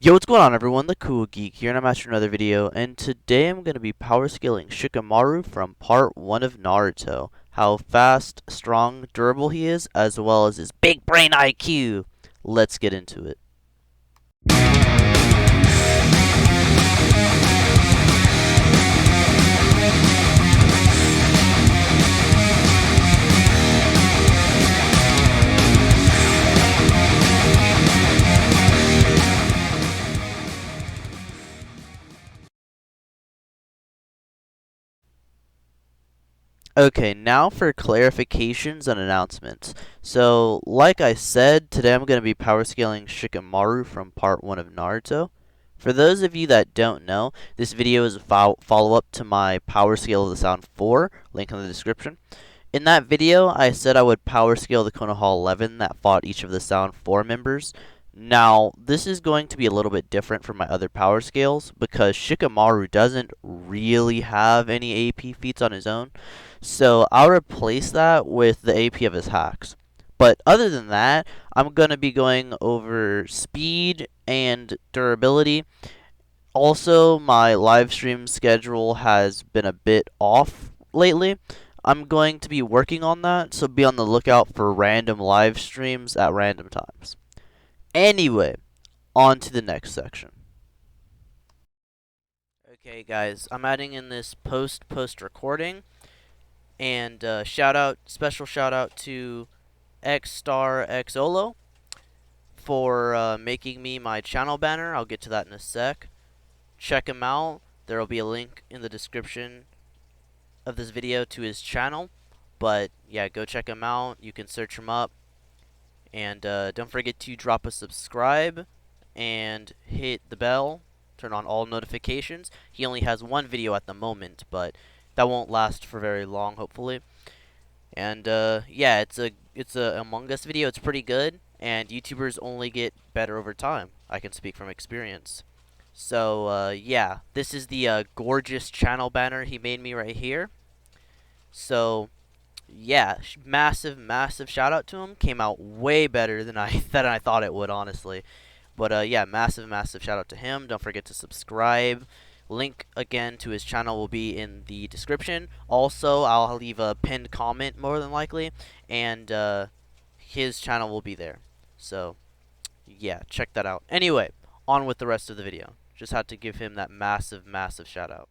Yo, what's going on everyone? The Cool Geek here, and I'm after another video, and today I'm going to be power scaling Shikamaru from part 1 of Naruto. How fast, strong, durable he is, as well as his big brain IQ. Let's get into it. Okay, now for clarifications and announcements. So, like I said, today I'm going to be power scaling Shikamaru from part 1 of Naruto. For those of you that don't know, this video is a follow-up to my Power Scale of the Sound 4, link in the description. In that video, I said I would power scale the Konoha 11 that fought each of the Sound 4 members. Now, this is going to be a little bit different from my other power scales because Shikamaru doesn't really have any AP feats on his own. So I'll replace that with the AP of his hacks. But other than that, I'm going to be going over speed and durability. Also, my live stream schedule has been a bit off lately. I'm going to be working on that, so be on the lookout for random live streams at random times. Anyway, on to the next section. Okay, guys, I'm adding in this post recording, and special shout out to Xtarxollo for making me my channel banner. I'll get to that in a sec. Check him out. There will be a link in the description of this video to his channel. But yeah, go check him out. You can search him up. And don't forget to drop a subscribe and hit the bell. Turn on all notifications. He only has one video at the moment, but that won't last for very long, hopefully. And yeah, it's a Among Us video. It's pretty good, and YouTubers only get better over time. I can speak from experience. So yeah, this is the gorgeous channel banner he made me right here. So yeah, massive shout out to him. Came out way better than I thought it would, honestly. But yeah, massive shout out to him. Don't forget to subscribe. Link again to his channel will be in the description. Also, I'll leave a pinned comment more than likely, and his channel will be there. So yeah, check that out. Anyway, on with the rest of the video. Just had to give him that massive shout out.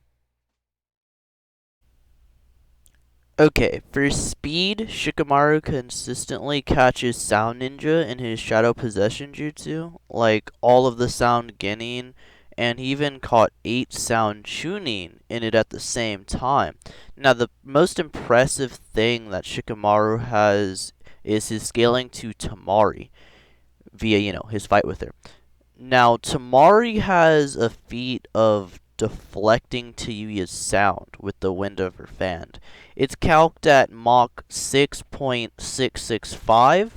Okay, for speed, Shikamaru consistently catches Sound Ninja in his Shadow Possession Jutsu, like all of the Sound Genin, and he even caught 8 Sound Chunin in it at the same time. Now, the most impressive thing that Shikamaru has is his scaling to Tamari via, his fight with her. Now, Tamari has a feat of deflecting Tayuya's sound with the wind of her fan. It's calced at Mach 6.665,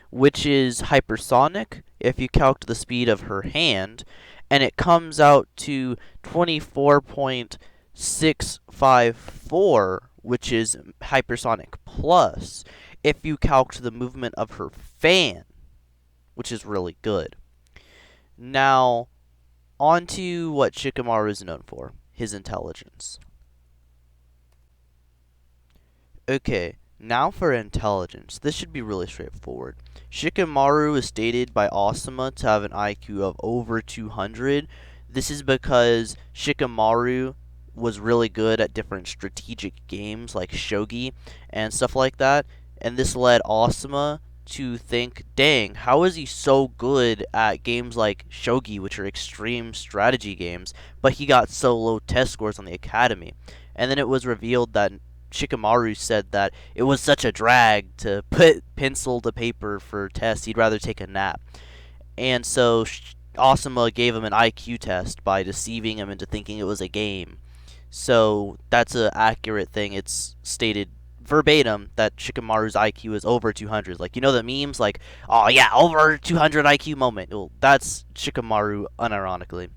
which is hypersonic if you calc the speed of her hand, and it comes out to 24.654, which is hypersonic plus if you calc the movement of her fan, which is really good. Now, on to what Shikamaru is known for, his intelligence. Okay, now for intelligence. This should be really straightforward. Shikamaru is stated by Asuma to have an IQ of over 200. This is because Shikamaru was really good at different strategic games like shogi and stuff like that, and this led Asuma to think, dang, how is he so good at games like shogi, which are extreme strategy games, but he got so low test scores on the academy? And then it was revealed that Shikamaru said that it was such a drag to put pencil to paper for tests, he'd rather take a nap. And so Asuma gave him an IQ test by deceiving him into thinking it was a game. So that's an accurate thing. It's stated verbatim that Shikamaru's IQ is over 200. Like, the memes, like, oh yeah, over 200 IQ moment. Well, that's Shikamaru, unironically.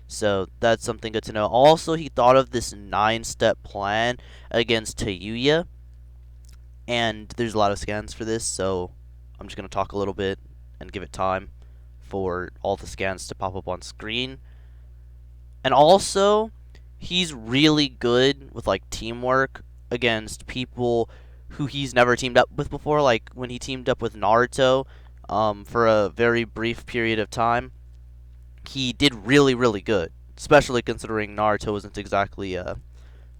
So that's something good to know. Also, he thought of this 9-step plan against Tayuya, and there's a lot of scans for this, so I'm just going to talk a little bit and give it time for all the scans to pop up on screen. And also, he's really good with like teamwork against people who he's never teamed up with before, like when he teamed up with Naruto for a very brief period of time. He did really, really good, especially considering Naruto isn't exactly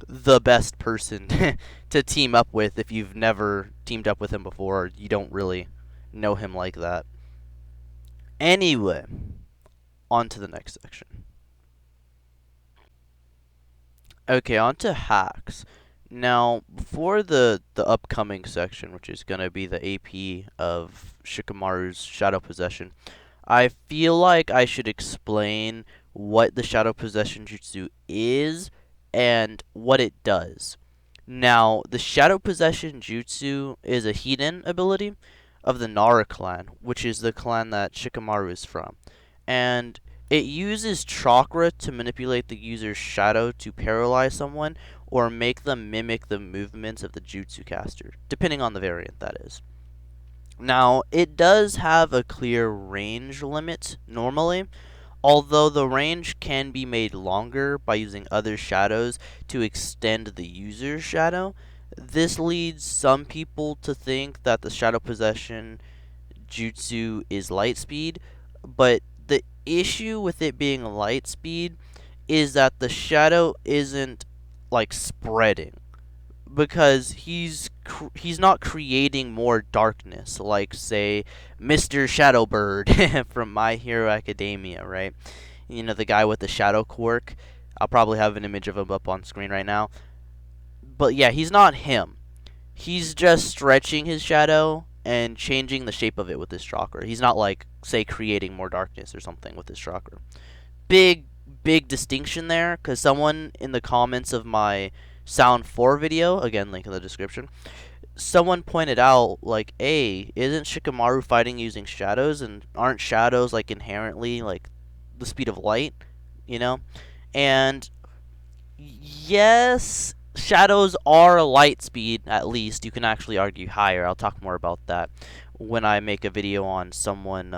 the best person to team up with if you've never teamed up with him before, or you don't really know him like that. Anyway, on to the next section. Okay, on to hacks. Now, before the upcoming section, which is going to be the AP of Shikamaru's Shadow Possession, I feel like I should explain what the Shadow Possession Jutsu is and what it does. Now, the Shadow Possession Jutsu is a hidden ability of the Nara clan, which is the clan that Shikamaru is from. And it uses chakra to manipulate the user's shadow to paralyze someone or make them mimic the movements of the jutsu caster, depending on the variant, that is. Now, it does have a clear range limit normally, although the range can be made longer by using other shadows to extend the user's shadow. This leads some people to think that the shadow possession jutsu is light speed, but the issue with it being light speed is that the shadow isn't like spreading, because he's not creating more darkness like, say, Mr. Shadowbird from My Hero Academia, right? You know, the guy with the shadow quirk. I'll probably have an image of him up on screen right now. But yeah, he's not him. He's just stretching his shadow and changing the shape of it with his chakra. He's not like, say, creating more darkness or something with his chakra. Big distinction there, because someone in the comments of my Sound 4 video, again, link in the description, someone pointed out, like, hey, isn't Shikamaru fighting using shadows, and aren't shadows, like, inherently, like, the speed of light, you know? And yes, shadows are light speed, at least. You can actually argue higher. I'll talk more about that when I make a video on someone,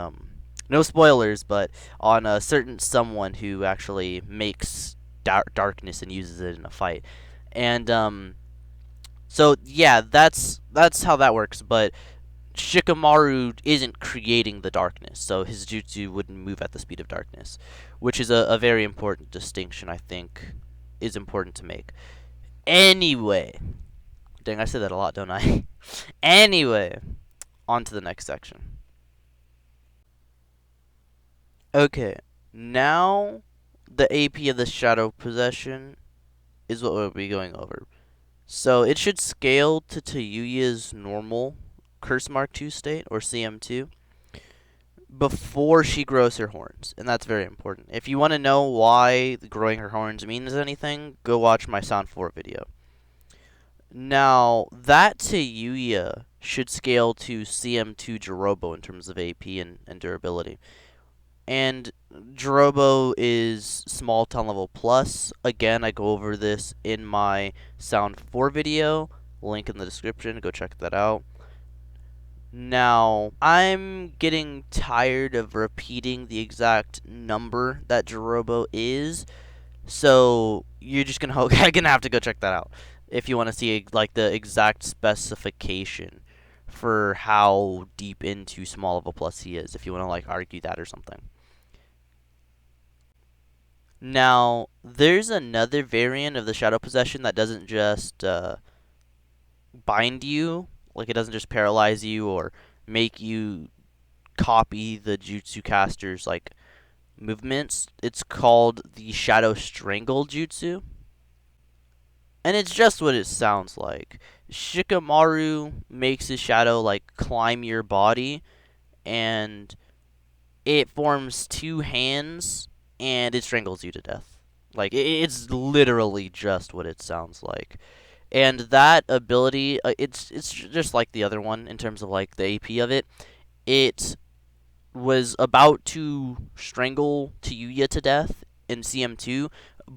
no spoilers, but on a certain someone who actually makes darkness and uses it in a fight. And so yeah, that's how that works. But Shikamaru isn't creating the darkness, so his jutsu wouldn't move at the speed of darkness, which is a very important distinction, I think, is important to make. Anyway, dang, I say that a lot, don't I? Anyway, on to the next section. Okay, now the AP of the Shadow Possession is what we'll be going over. So it should scale to Tayuya's normal Curse Mark 2 state, or CM2, before she grows her horns, and that's very important. If you want to know why growing her horns means anything, go watch my Sound 4 video. Now, that Tayuya should scale to CM2 Jirobo in terms of AP and durability. And Jirobo is small town level plus. Again, I go over this in my Sound 4 video. Link in the description. Go check that out. Now, I'm getting tired of repeating the exact number that Jirobo is. So, you're just gonna have to go check that out if you want to see like the exact specification for how deep into small of a plus he is, if you want to like argue that or something. Now, there's another variant of the Shadow Possession that doesn't just bind you, like it doesn't just paralyze you or make you copy the Jutsu caster's like movements. It's called the Shadow Strangle Jutsu. And it's just what it sounds like. Shikamaru makes his shadow like climb your body, and it forms two hands and it strangles you to death. Like, it's literally just what it sounds like. And that ability, it's just like the other one in terms of like the AP of it. It was about to strangle Tayuya to death in CM2,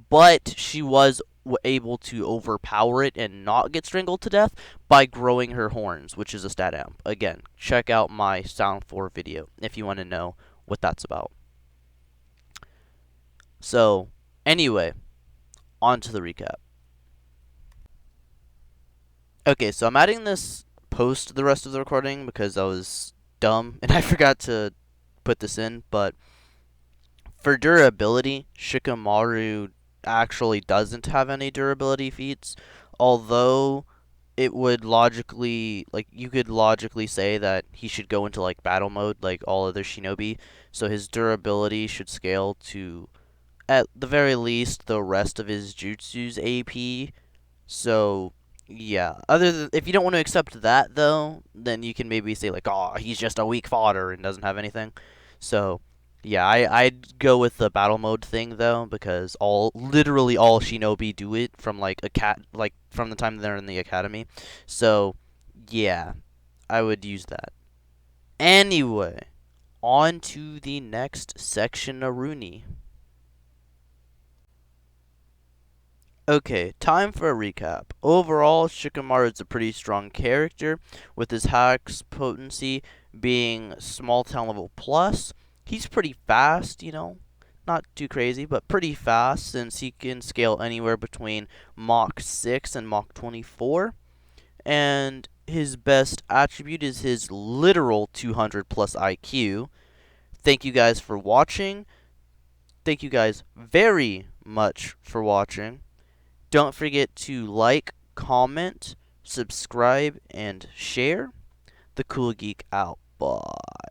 but she was able to overpower it and not get strangled to death by growing her horns, which is a stat amp. Again, check out my Sound 4 video if you want to know what that's about. So, anyway, on to the recap. Okay, so I'm adding this post to the rest of the recording because I was dumb and I forgot to put this in, but for durability, Shikamaru actually doesn't have any durability feats, although it would logically, like, you could logically say that he should go into, like, battle mode like all other shinobi, so his durability should scale to, at the very least, the rest of his jutsu's AP. So, yeah. Other than, if you don't want to accept that, though, then you can maybe say, like, oh, he's just a weak fodder and doesn't have anything. So, yeah, I'd go with the battle mode thing, though, because literally all shinobi do it from, like, like, from the time they're in the academy. So, yeah, I would use that. Anyway, on to the next section, Naruni. Okay, time for a recap. Overall, Shikamaru is a pretty strong character, with his hacks potency being small town level plus. He's pretty fast, not too crazy, but pretty fast since he can scale anywhere between Mach 6 and Mach 24. And his best attribute is his literal 200 plus IQ. Thank you guys for watching. Thank you guys very much for watching. Don't forget to like, comment, subscribe, and share. The Cool Geek out. Bye.